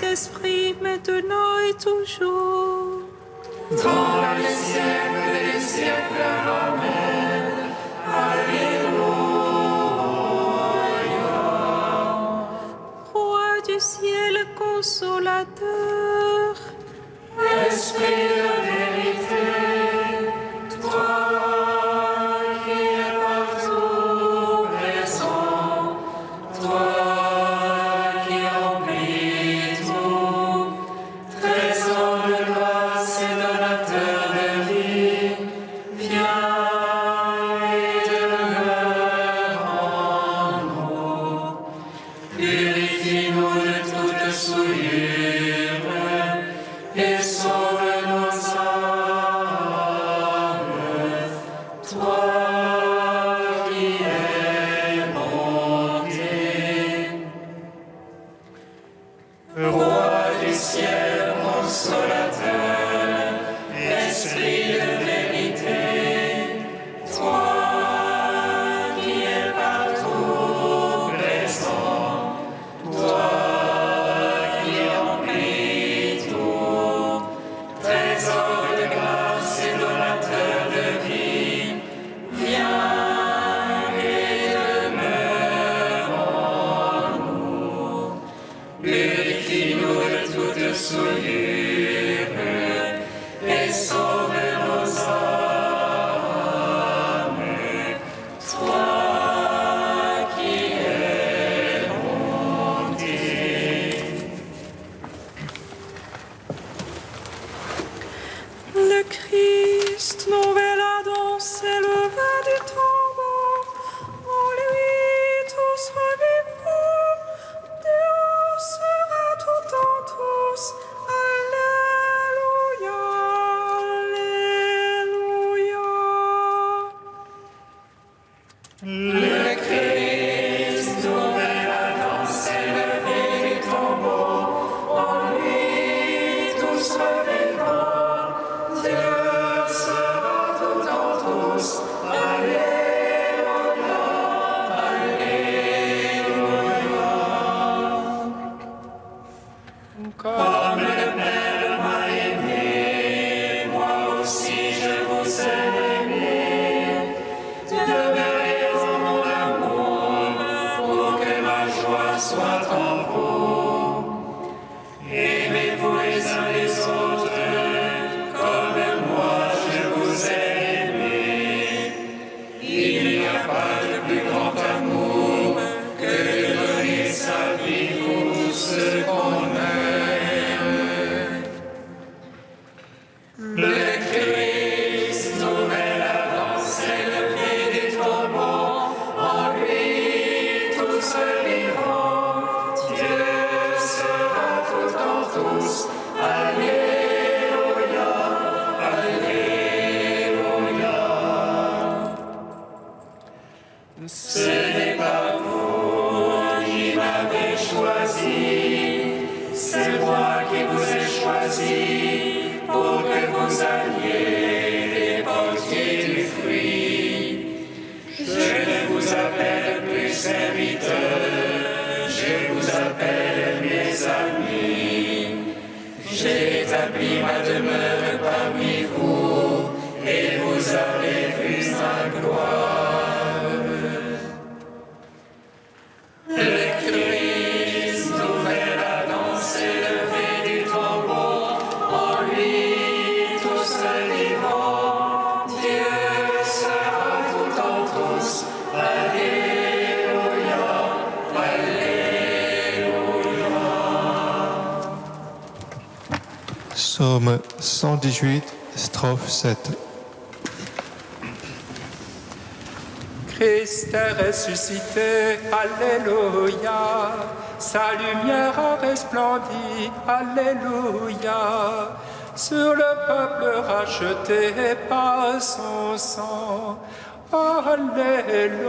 Saint-Esprit, maintenant et toujours. Dans les siècles des siècles. Amen. Alléluia. Roi du ciel consolateur, Esprit de vérité, toi qui es partout présent, toi qui remplis tout, trésor de grâce et donateur de vie, viens et demeure en nous. Purifie-nous de toute souillure et sauve nos âmes. Toi qui es bonté, Roi du ciel consolateur, Esprit de vérité, toi qui es partout présent, toi qui remplis tout, trésor de grâce et donateur de vie, viens et demeure en nous. Purifie-nous de toute souillure et sauve nos âmes. Toi qui es bonté. le Christ, nouvel Adam, s'éleva du tombeau. En lui, tous revivront. Dieu sera tout en tous. Alléluia, Alléluia. Le Christ, nouvel Adam, s'est levé du tombeau. En lui, tous revivront. Dieu sera tout en tous. Alléluia, Alléluia. Comme le Père m'a aimé, moi aussi je vous ai aimé. Demeurez en mon amour pour que ma joie soit en vous. Aimez-vous les uns les autres comme moi je vous ai aimé. Il n'y a pas de plus grand amour que de donner sa vie pour ceux qu'on aime. Le Christ, nouvel Adam, s'est levé du tombeau. En lui, tous vivront. Dieu sera tout en tous. Alléluia, Alléluia. Ce n'est pas vous qui m'avez choisi, c'est moi qui vous ai choisi pour que vous alliez et portiez du fruit. Je ne vous appelle plus serviteurs, je vous appelle mes amis. J'ai établi ma demeure parmi vous et vous avez vu ma gloire. Le Christ, nouvel Adam, s'est levé du tombeau. En lui, tous vivront. Dieu sera tout en tous. Alléluia, Alléluia. Psaume 118, strophe 7. Christ est ressuscité, Alléluia. Sa lumière a resplendi, Alléluia. Sur le peuple racheté par son sang, Alléluia.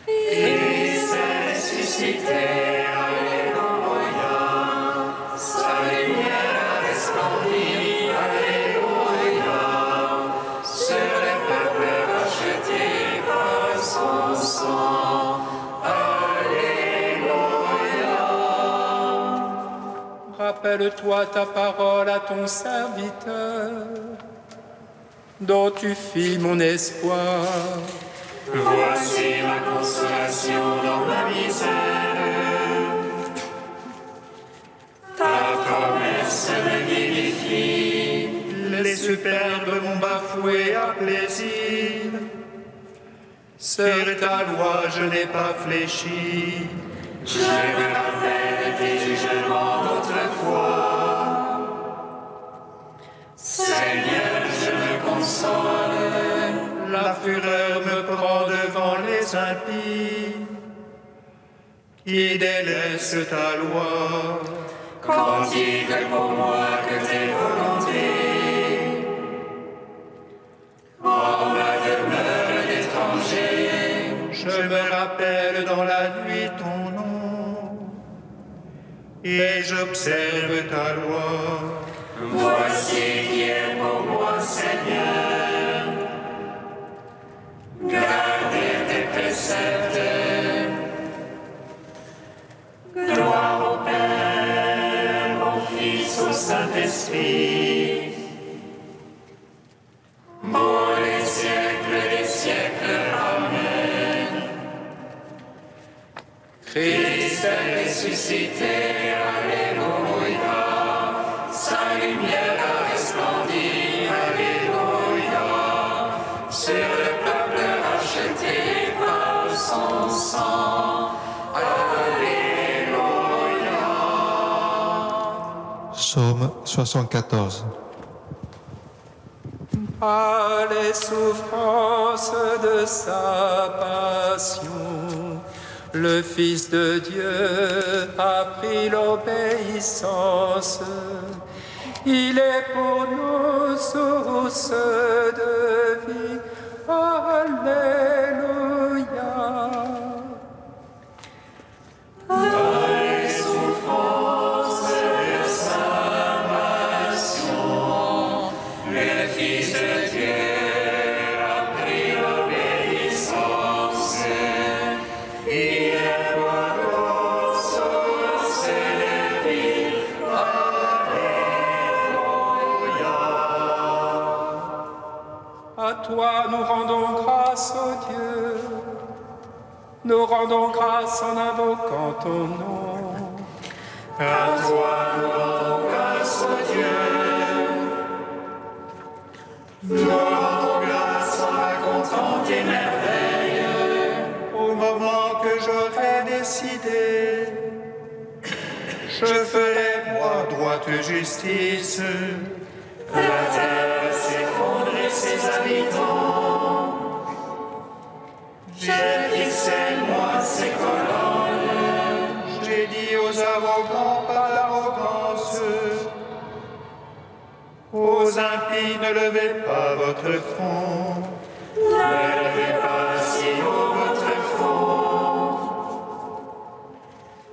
Christ est ressuscité, Alléluia. Sa lumière a resplendi, Alléluia. Sur le peuple racheté par son sang, Alléluia. Rappelle-toi ta parole à ton serviteur, dont tu fis mon espoir. Voici ma consolation dans ma misère. Ta promesse me vivifie. Les superbes m'ont bafoué à plaisir. Sur ta loi je n'ai pas fléchi. Je me rappelle tes jugements d'autrefois. Seigneur, je me console. La fureur me prend devant les impies, qui délaissent ta loi. Cantique pour moi que tes volontés. En ma demeure d'étranger. Je me rappelle dans la nuit ton nom, et j'observe ta loi. Voici qui est pour moi, Seigneur. Gardez tes préceptes. Gloire au Père, au Fils, au Saint-Esprit. Pour les siècles des siècles. Amen. Christ est ressuscité, Alléluia. Sa lumière a resplendi, Alléluia. Sur le peuple racheté par son sang, Alléluia. Psaume 74. Par les souffrances de sa passion, le Fils de Dieu a pris l'obéissance. Il est pour nous source de vie. Alléluia. Le Fils de Dieu a pris l'obéissance. Il est pour nous source de vie. À toi nous rendons grâce, ô Dieu. Nous rendons grâce en invoquant ton nom. À toi nous rendons grâce, ô Dieu. Nous rendons grâce en racontant tes merveilles. Au moment que j'aurai décidé, je ferai moi droite justice. La terre s'effondre et ses habitants. J'ai fixé moi ses colonnes. J'ai dit aux arrogants, pas d'arrogance. Aux impies, ne levez pas votre front. Ne levez pas si haut votre front.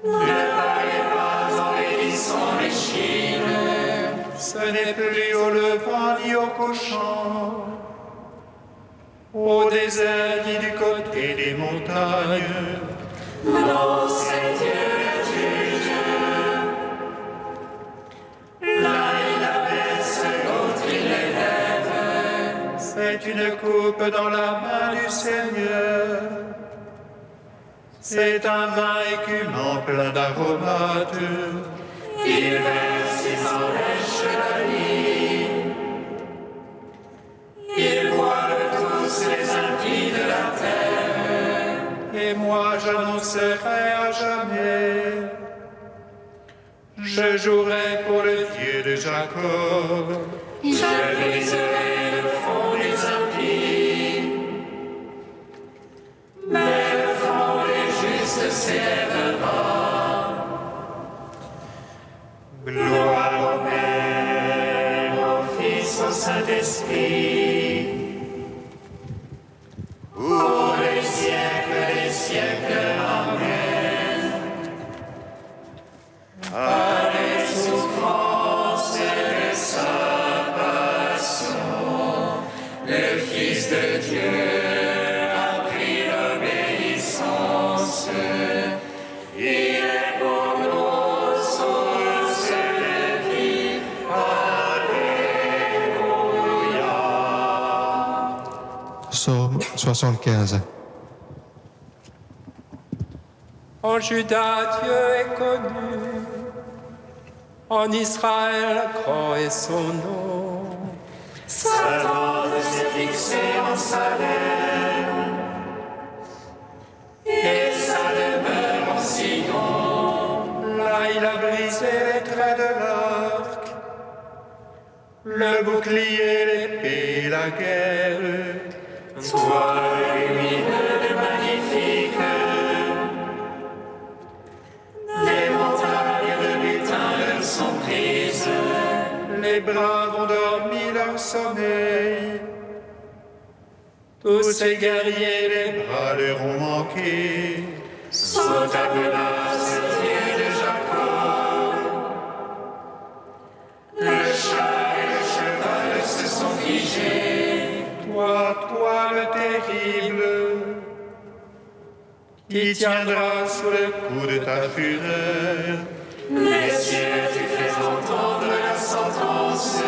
Ne parlez pas en raidissant l'échine. Ce n'est plus au levant ni au couchant, au désert ni du côté des montagnes. Non, c'est Dieu le juge. L'un il abaisse, l'autre il élève. C'est une coupe dans la main du Seigneur. C'est un vin écumant plein d'aromates. Il verse, il empêche la vie. Ils boivent tous les impies de la terre. Et moi j'annoncerai à jamais. Je jouerai pour le Dieu de Jacob. Je briserai le front des impies. Mais le front des justes s'élèvera. Gloire au Père, au Fils, au Saint-Esprit. Pour les siècles des siècles. Amen. À les souffrances de sa passion, le Fils de Dieu a pris l'obéissance. Il est pour nous source de Psaume 75. En Juda, Dieu est connu. En Israël, grand est son nom. Sa tente s'est fixée en Salem, et sa demeure en Sion. Là, il a brisé les traits de l'arc, le bouclier, l'épée et la guerre. Toi, lumineux et magnifique, les montagnes de butin sont prises. Les braves ont dormi leur sommeil. Tous ces guerriers, les bras leur ont manqué. Sous ta menace, Dieu de Jacob, le chat et le cheval se sont figés. Toi le terrible, qui tiendra sous le coup de ta fureur. Les cieux, tu fais entendre la sentence.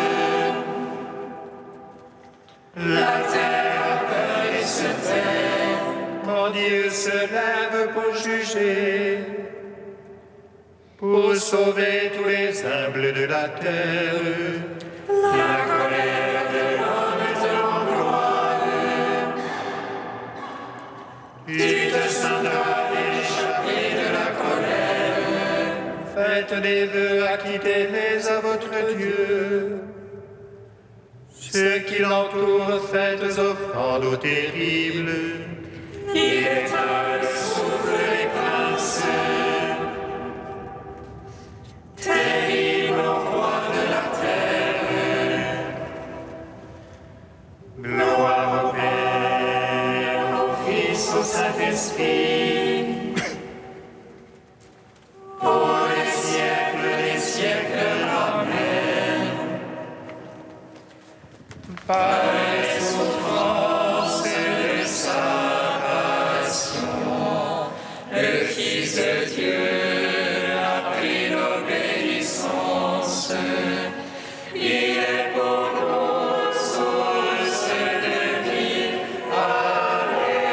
La terre a peur et se tait. Quand Dieu se lève pour juger, pour sauver tous les humbles de la terre. La colère de l'homme te rend gloire. Tu te sentiras échappé de la colère. Faites des vœux, acquittez-les à votre Dieu. Ceux qui l'entourent, faites offrandes au terrible. Il étale, souffle les princes. Terrible roi de la terre. Gloire au Père, au Fils, au Saint-Esprit. Pour les siècles des siècles. Amen. Par les souffrances de sa passion, Le Fils de Dieu a pris l'obéissance. Il est pour nous source de vie. Alléluia.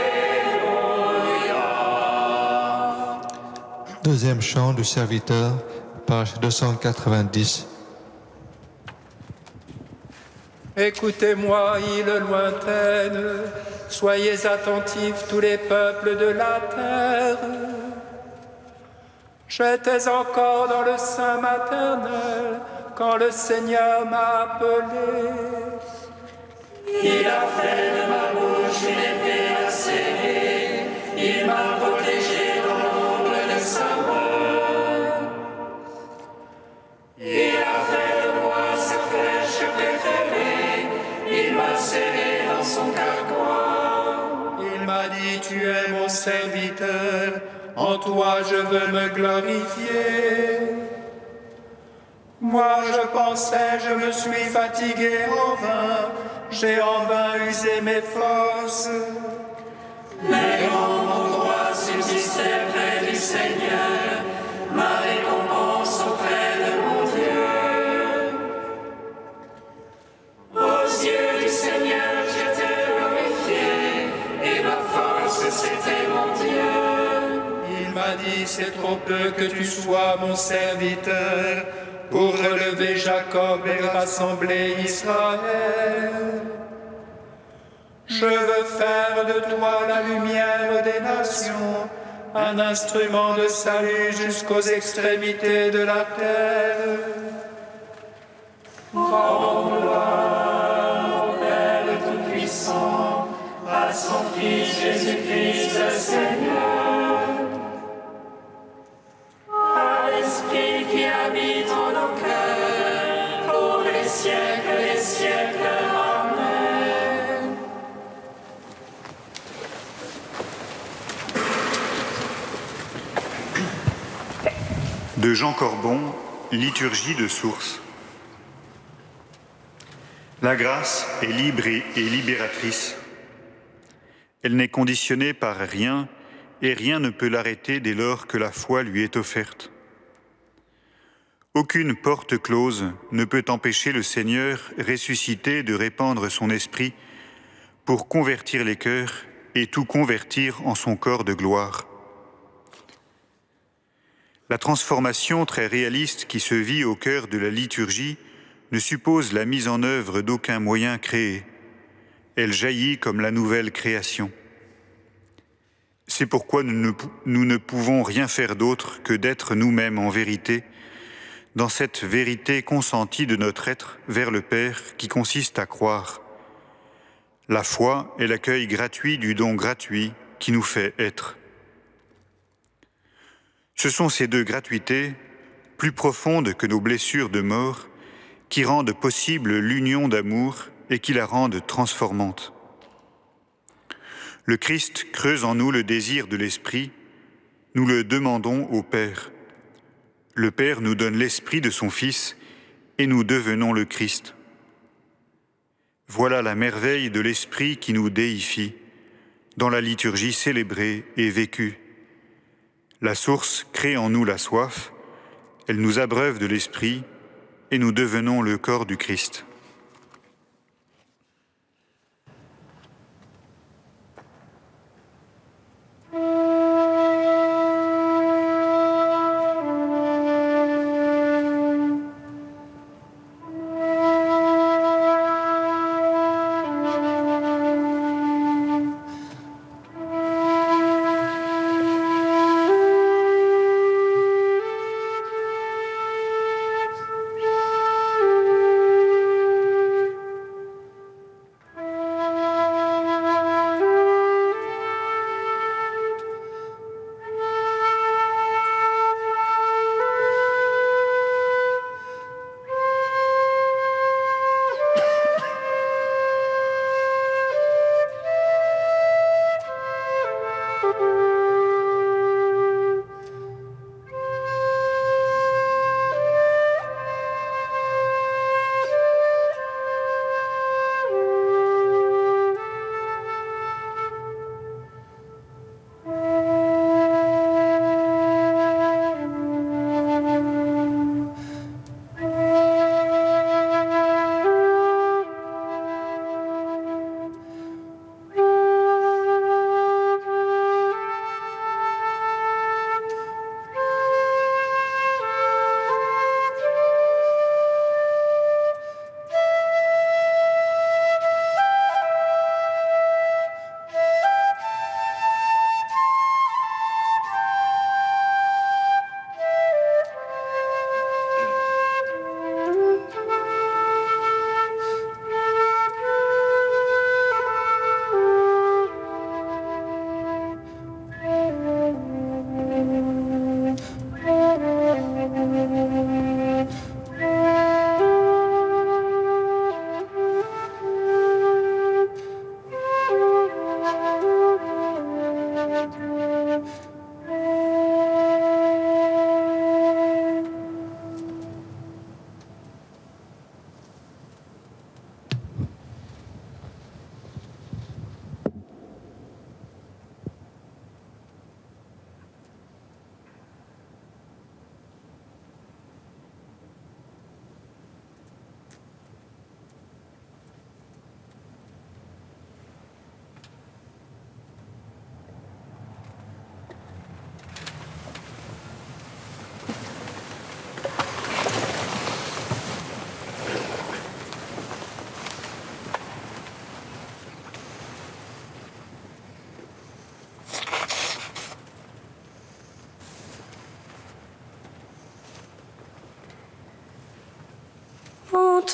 Deuxième chant du serviteur, page 290. Écoutez-moi, îles lointaines, soyez attentifs tous les peuples de la terre. J'étais encore dans le sein maternel quand le Seigneur m'a appelé. Il a fait de ma bouche une épée acérée. Il m'a protégé dans l'ombre de sa main. Il a fait de moi sa flèche préférée. Il m'a serré dans son carquois. il m'a dit, tu es mon serviteur, en toi je veux me glorifier. Moi je pensais, je me suis fatigué en vain, j'ai en vain usé mes forces. Mais mon droit subsistait près du Seigneur, ma récompense auprès de mon Dieu. Aux yeux du Seigneur, j'étais glorifié, et ma force, c'était mon Dieu. Il m'a dit, c'est trop peu que tu sois mon serviteur, pour relever Jacob et rassembler Israël. Je veux faire de toi la lumière des nations, un instrument de salut jusqu'aux extrémités de la terre. Rends gloire au Père Tout-Puissant, à son Fils Jésus-Christ le Seigneur, à l'Esprit qui habite en nos cœurs, pour les siècles des siècles. Amen. De Jean Corbon, liturgie de source. La grâce est libre et libératrice. Elle n'est conditionnée par rien et rien ne peut l'arrêter dès lors que la foi lui est offerte. Aucune porte close ne peut empêcher le Seigneur ressuscité de répandre son esprit pour convertir les cœurs et tout convertir en son corps de gloire. La transformation très réaliste qui se vit au cœur de la liturgie ne suppose la mise en œuvre d'aucun moyen créé. Elle jaillit comme la nouvelle création. C'est pourquoi nous ne pouvons rien faire d'autre que d'être nous-mêmes en vérité, dans cette vérité consentie de notre être vers le Père qui consiste à croire. La foi est l'accueil gratuit du don gratuit qui nous fait être. Ce sont ces deux gratuités, plus profondes que nos blessures de mort, qui rendent possible l'union d'amour et qui la rendent transformante. Le Christ creuse en nous le désir de l'Esprit, nous le demandons au Père. Le Père nous donne l'Esprit de son Fils et nous devenons le Christ. Voilà la merveille de l'Esprit qui nous déifie, dans la liturgie célébrée et vécue. La source crée en nous la soif, elle nous abreuve de l'Esprit et nous devenons le corps du Christ.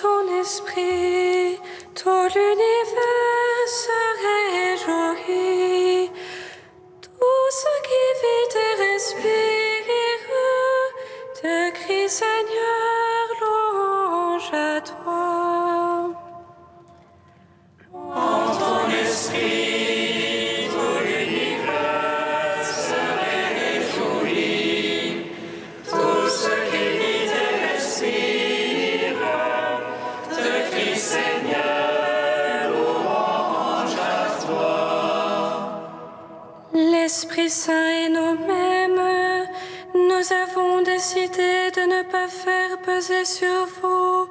Ton esprit, tout l'univers se réjouit. Tout ce qui vit et respire te crie, Seigneur, louange à toi. En ton esprit, tout l'univers se réjouit. Tout ce qui vit et respire Seigneur, louange à toi. L'Esprit Saint et nous-mêmes, nous avons décidé de ne pas faire peser sur vous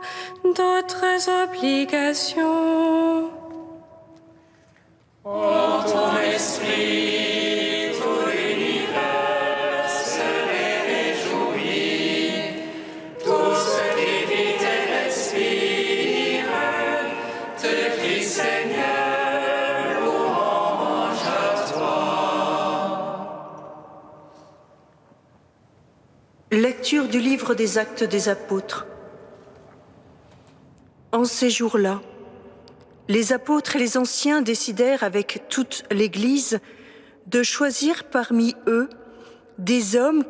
d'autres obligations. Ô ton esprit, tout l'univers se réjouit, tout ce qui vit et respire te crie Seigneur, louange à toi. Lecture du livre des Actes des Apôtres. En ces jours-là, les apôtres et les anciens décidèrent avec toute l'Église de choisir parmi eux des hommes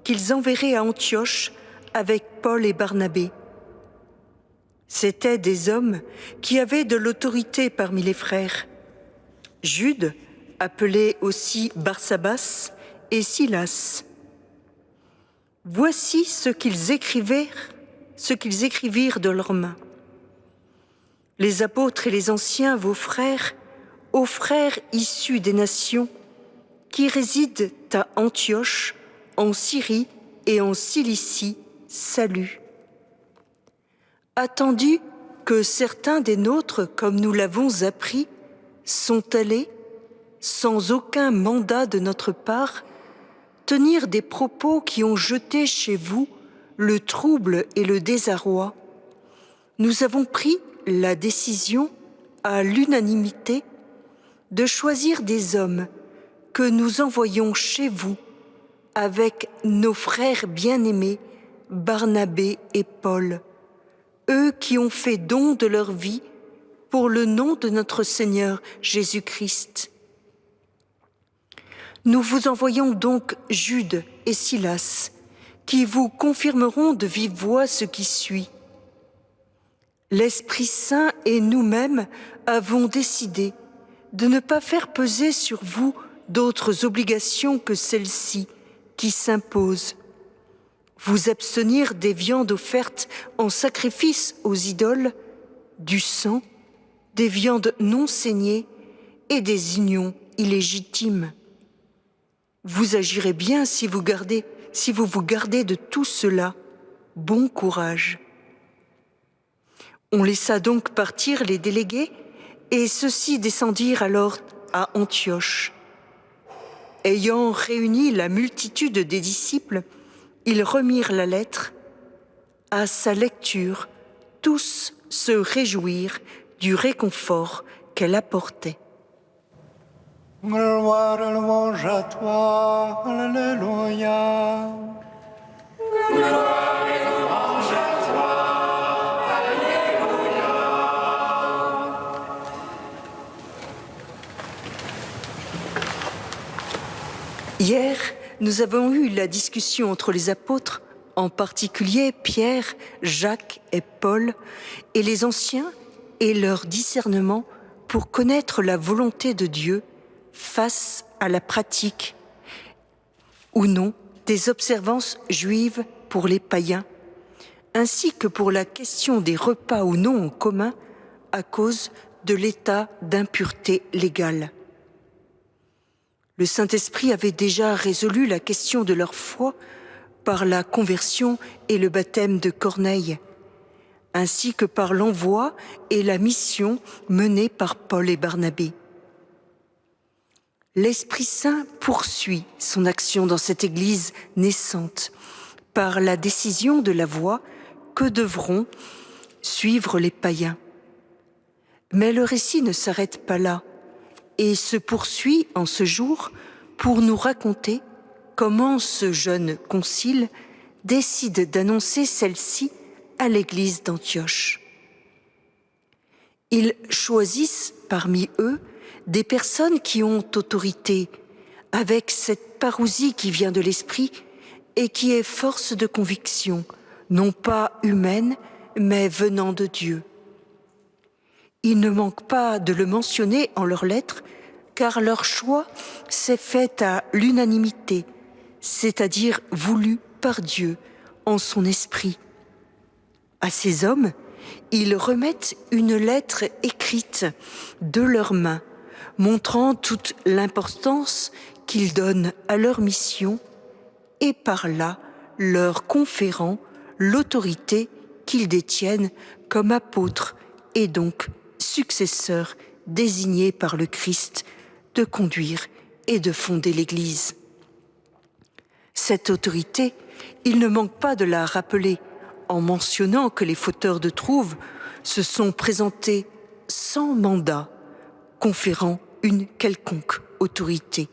qu'ils enverraient à Antioche avec Paul et Barnabé. C'étaient des hommes qui avaient de l'autorité parmi les frères. Jude, appelé aussi Barsabas, et Silas. Voici ce qu'ils écrivirent de leurs mains. Les apôtres et les anciens, vos frères, aux frères issus des nations, qui résident à Antioche, en Syrie et en Cilicie, salut. Attendu que certains des nôtres, comme nous l'avons appris, sont allés, sans aucun mandat de notre part, tenir des propos qui ont jeté chez vous le trouble et le désarroi, nous avons pris la décision, à l'unanimité, de choisir des hommes que nous envoyons chez vous avec nos frères bien-aimés, Barnabé et Paul, eux qui ont fait don de leur vie pour le nom de notre Seigneur Jésus-Christ. Nous vous envoyons donc Jude et Silas, qui vous confirmeront de vive voix ce qui suit. L'Esprit Saint et nous-mêmes avons décidé de ne pas faire peser sur vous d'autres obligations que celles-ci qui s'imposent. Vous abstenir des viandes offertes en sacrifice aux idoles, du sang, des viandes non saignées et des unions illégitimes. Vous agirez bien si vous vous gardez de tout cela. Bon courage. On laissa donc partir les délégués, et ceux-ci descendirent alors à Antioche. Ayant réuni la multitude des disciples, ils remirent la lettre. À sa lecture, tous se réjouirent du réconfort qu'elle apportait. Gloire et louange à toi, Alléluia. Gloire et louange à toi, Alléluia. Hier, nous avons eu la discussion entre les apôtres, en particulier Pierre, Jacques et Paul, et les anciens, et leur discernement pour connaître la volonté de Dieu face à la pratique ou non des observances juives pour les païens, ainsi que pour la question des repas ou non en commun à cause de l'état d'impureté légale. Le Saint-Esprit avait déjà résolu la question de leur foi par la conversion et le baptême de Corneille, ainsi que par l'envoi et la mission menée par Paul et Barnabé. L'Esprit Saint poursuit son action dans cette Église naissante par la décision de la voie que devront suivre les païens. Mais le récit ne s'arrête pas là et se poursuit en ce jour pour nous raconter comment ce jeune concile décide d'annoncer celle-ci à l'Église d'Antioche. Ils choisissent parmi eux des personnes qui ont autorité, avec cette parousie qui vient de l'esprit et qui est force de conviction, non pas humaine, mais venant de Dieu. Il ne manque pas de le mentionner en leurs lettres, car leur choix s'est fait à l'unanimité, c'est-à-dire voulu par Dieu en son esprit. À ces hommes, ils remettent une lettre écrite de leurs mains, montrant toute l'importance qu'ils donnent à leur mission et par là leur conférant l'autorité qu'ils détiennent comme apôtres et donc successeurs désignés par le Christ de conduire et de fonder l'Église. Cette autorité, il ne manque pas de la rappeler en mentionnant que les fauteurs de trouves se sont présentés sans mandat, conférant une quelconque autorité.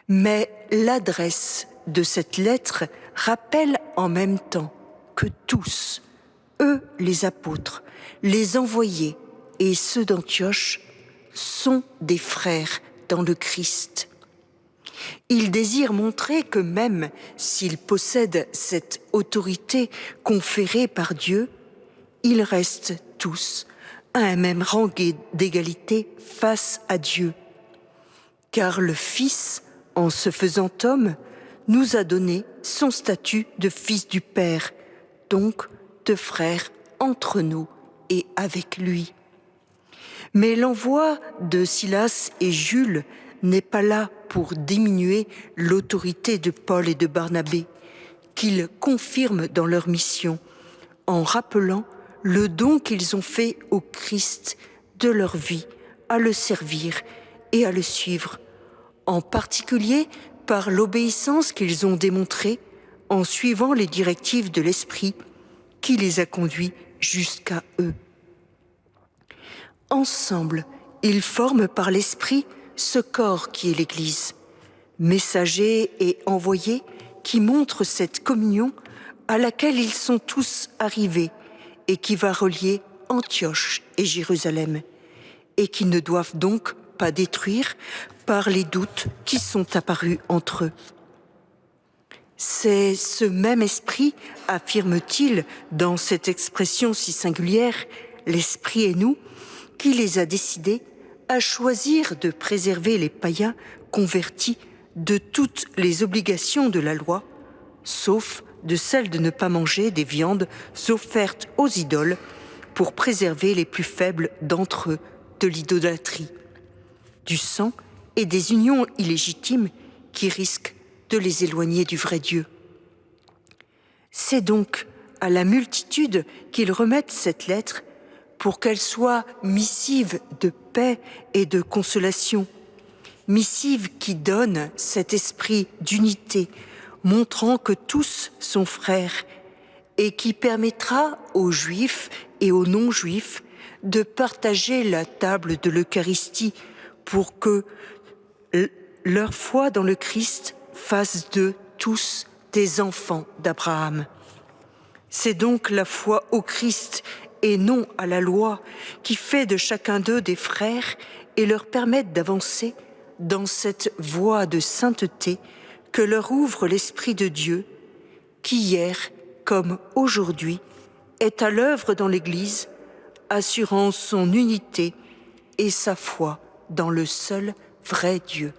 Mais l'adresse de cette lettre rappelle en même temps que tous, eux les apôtres, les envoyés et ceux d'Antioche, sont des frères dans le Christ. Ils désirent montrer que même s'ils possèdent cette autorité conférée par Dieu, ils restent tous à un même rang d'égalité face à Dieu. Car le Fils, en se faisant homme, nous a donné son statut de fils du Père, donc de frère entre nous et avec lui. Mais l'envoi de Silas et Jules n'est pas là pour diminuer l'autorité de Paul et de Barnabé, qu'ils confirment dans leur mission, en rappelant le don qu'ils ont fait au Christ de leur vie à le servir et à le suivre, en particulier par l'obéissance qu'ils ont démontrée en suivant les directives de l'Esprit qui les a conduits jusqu'à eux. Ensemble, ils forment par l'Esprit ce corps qui est l'Église, messagers et envoyés qui montrent cette communion à laquelle ils sont tous arrivés et qui va relier Antioche et Jérusalem, et qui ne doivent donc pas détruire par les doutes qui sont apparus entre eux. C'est ce même esprit, affirme-t-il dans cette expression si singulière, l'esprit et nous, qui les a décidés à choisir de préserver les païens convertis de toutes les obligations de la loi, sauf de celle de ne pas manger des viandes offertes aux idoles pour préserver les plus faibles d'entre eux de l'idolâtrie, du sang et des unions illégitimes qui risquent de les éloigner du vrai Dieu. C'est donc à la multitude qu'ils remettent cette lettre pour qu'elle soit missive de paix et de consolation, missive qui donne cet esprit d'unité, montrant que tous sont frères, et qui permettra aux Juifs et aux non-Juifs de partager la table de l'Eucharistie pour que leur foi dans le Christ fasse d'eux tous des enfants d'Abraham. C'est donc la foi au Christ et non à la loi qui fait de chacun d'eux des frères et leur permettent d'avancer dans cette voie de sainteté que leur ouvre l'Esprit de Dieu, qui hier comme aujourd'hui est à l'œuvre dans l'Église, assurant son unité et sa foi dans le seul vrai Dieu.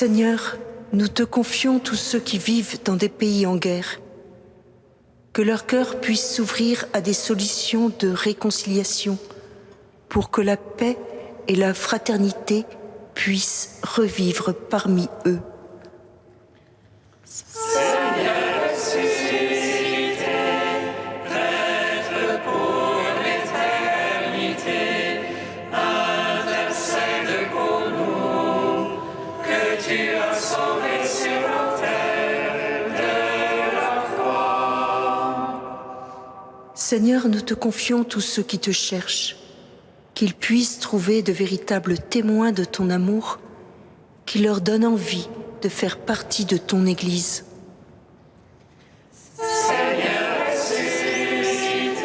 Seigneur, nous te confions tous ceux qui vivent dans des pays en guerre. Que leur cœur puisse s'ouvrir à des solutions de réconciliation pour que la paix et la fraternité puissent revivre parmi eux. Seigneur, ressuscité, prêtre pour l'éternité, intercède pour nous, que tu as sauvés sur l'autel de la croix. Seigneur, nous te confions tous ceux qui te cherchent, qu'ils puissent trouver de véritables témoins de ton amour, qui leur donne envie de faire partie de ton Église. Seigneur, ressuscité,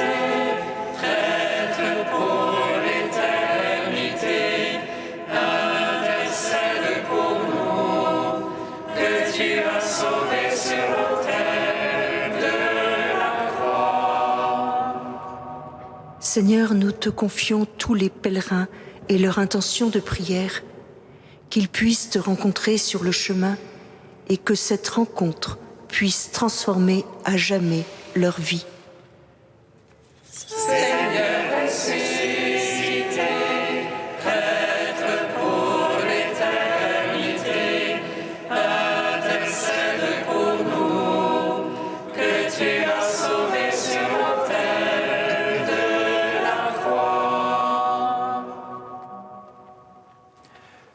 prêtre pour l'éternité, intercède pour nous, que tu as sauvés sur l'autel de la croix. Seigneur, nous te confions tous les pèlerins et leur intention de prière, qu'ils puissent te rencontrer sur le chemin et que cette rencontre puisse transformer à jamais leur vie. Seigneur, ressuscité, prêtre pour l'éternité, intercède pour nous, que tu as sauvés sur l'autel de la croix.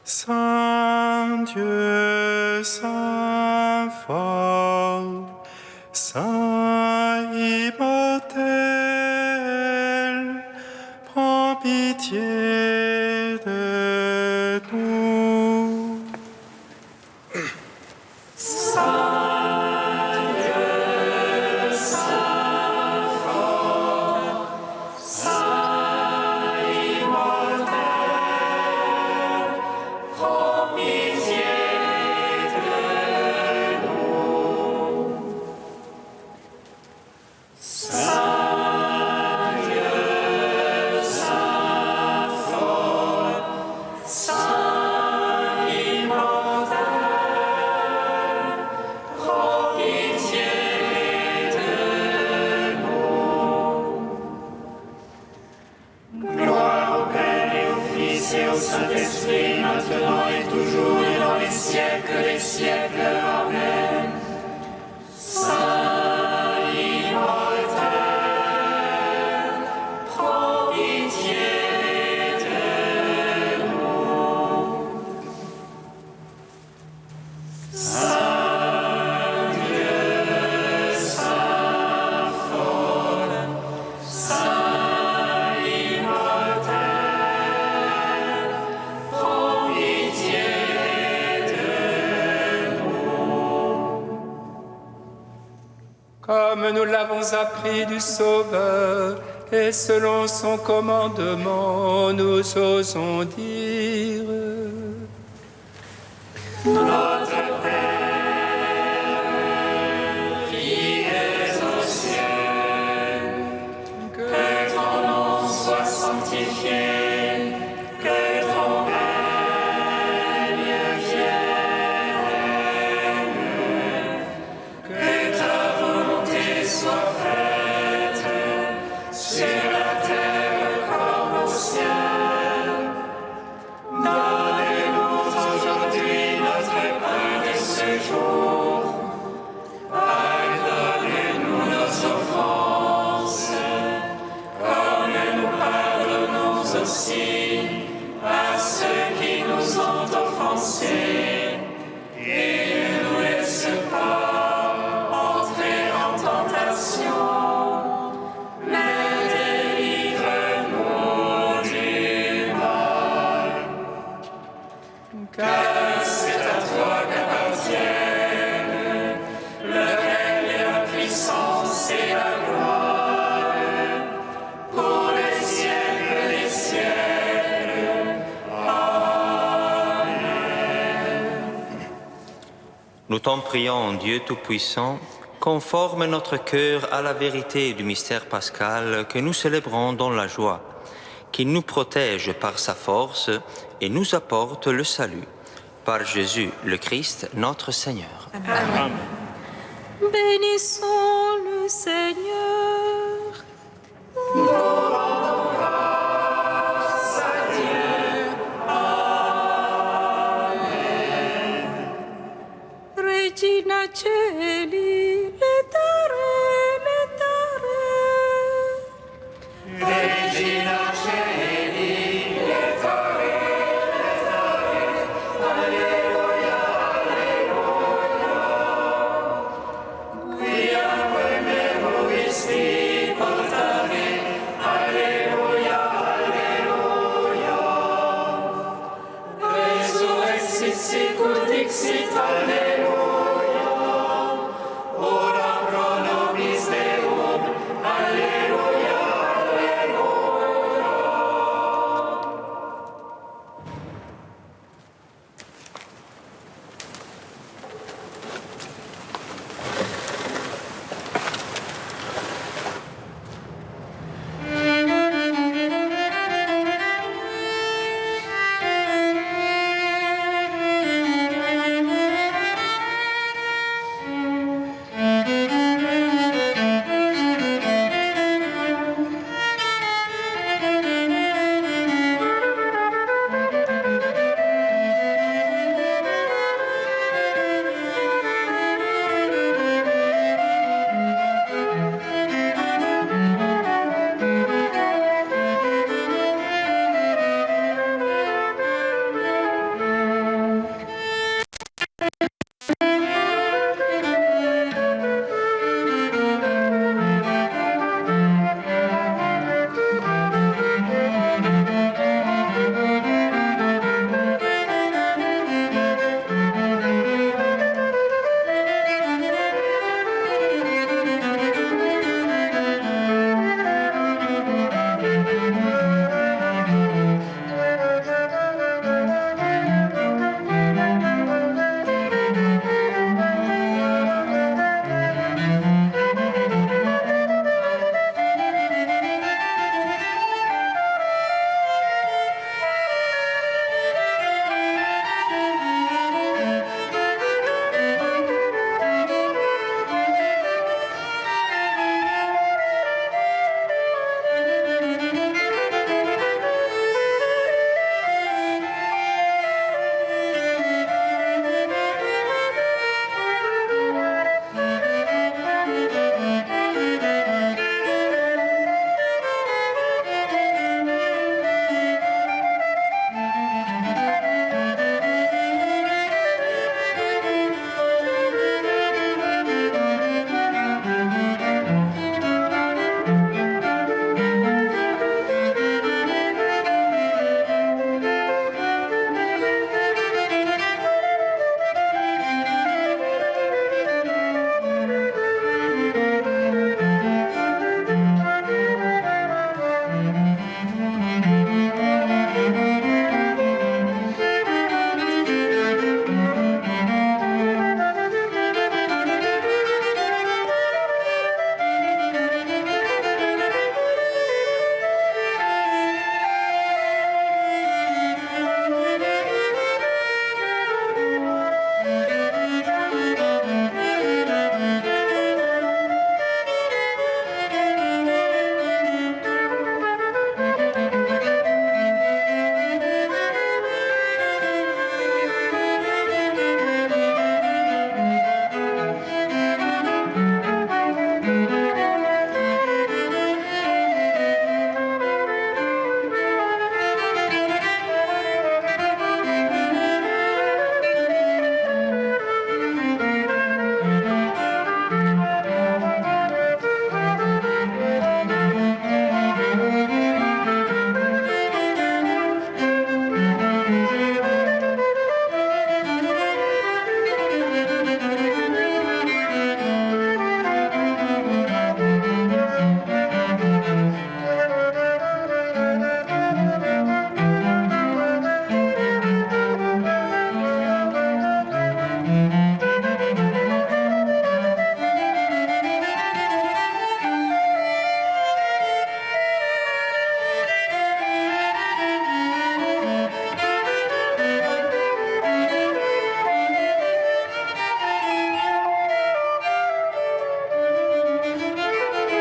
Saint Dieu, Saint fort, Saint immortel, prends pitié de nous. Gloire au Père et au Fils et au Saint-Esprit, maintenant et toujours et dans les siècles des siècles. Amen. Saint immortel, prends pitié de nous. Saint Dieu, Saint fort, Saint immortel, prends pitié de nous. Comme nous l'avons appris du Sauveur, et selon son commandement, nous osons dire: Notre Père, qui es aux cieux, que ton nom soit sanctifié, que ton règne vienne, que ta volonté soit faite sur la terre comme au ciel. Donne-nous aujourd'hui notre pain de ce jour. Pardonne-nous nos offenses, comme nous pardonnons aussi à ceux qui nous ont offensés. Et ne nous laisse pas entrer en tentation, mais délivre-nous du mal. Car c'est à toi qu'appartiennent le règne et la puissance et la gloire pour les siècles des siècles. Amen. Nous t'en prions, Dieu Tout-Puissant, conforme notre cœur à la vérité du mystère pascal que nous célébrons dans la joie, qu'il nous protège par sa force et nous apporte le salut. Par Jésus le Christ, notre Seigneur. Amen. Bénissons le Seigneur. Regina Celi, letare, letare. Regina Celi, letare, letare. Alleluia, alleluia. Quia meruisti portare. Alleluia, alleluia. Resurrexit sicut dixit, alleluia.